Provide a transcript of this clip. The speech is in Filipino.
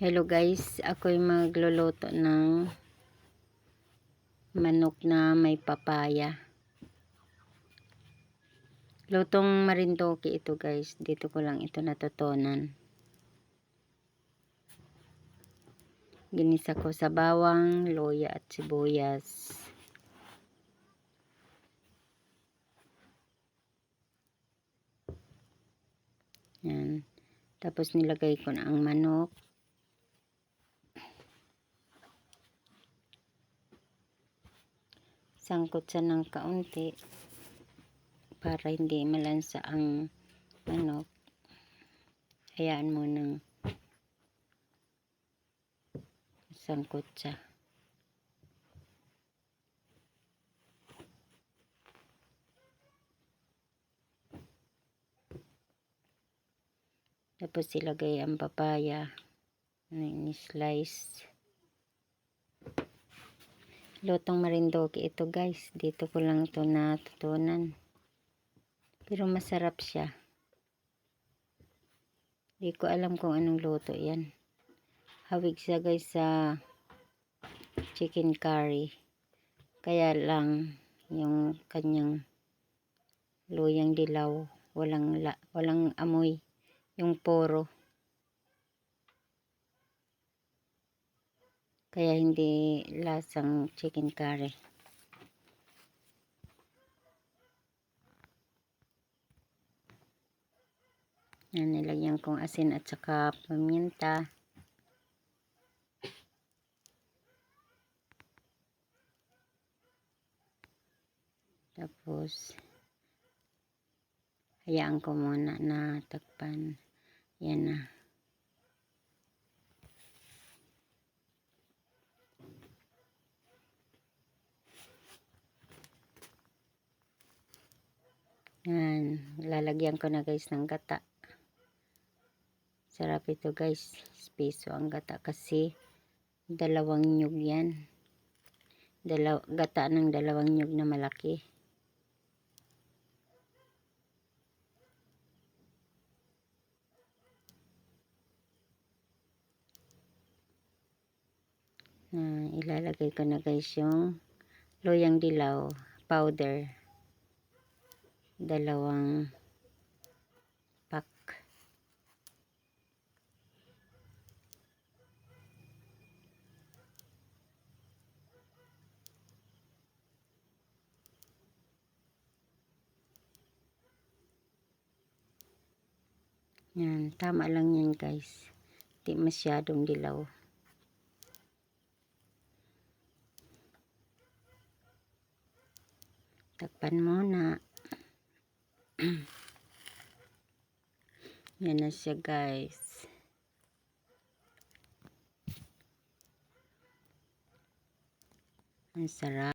Hello guys, ako'y magluluto ng manok na may papaya. Lutong Marindoki ito guys, dito ko lang ito natutunan. Ginisa ko sa bawang, luya at sibuyas. Yan. Tapos nilagay ko na ang manok. Sangkot sa ng kaunti para hindi malansa ang manok. Hayaan mo ng sangkot siya. Tapos ilagay ang papaya na in-slice. Lutong Marindoki ito guys, dito ko lang ito natutunan. Pero masarap siya. Hindi ko alam kung anong luto yan. Hawig siya guys sa chicken curry. Kaya lang yung kanyang luyang dilaw, walang amoy, yung poro. Kaya hindi lasang chicken curry. Yan, nilagyan kong asin at saka paminta. Tapos hayaan ko muna na takpan. Yan na. Yan, lalagyan ko na guys ng gata. Sarap ito guys, speso ang gata kasi dalawang nyug yan. Gata ng dalawang nyug na malaki. Ilalagay ko na guys yung luyang dilaw powder. 2 pack. Yan, tama lang yan guys. Di masyadong dilaw. Takpan muna. Yan na siya guys. Ang sarap.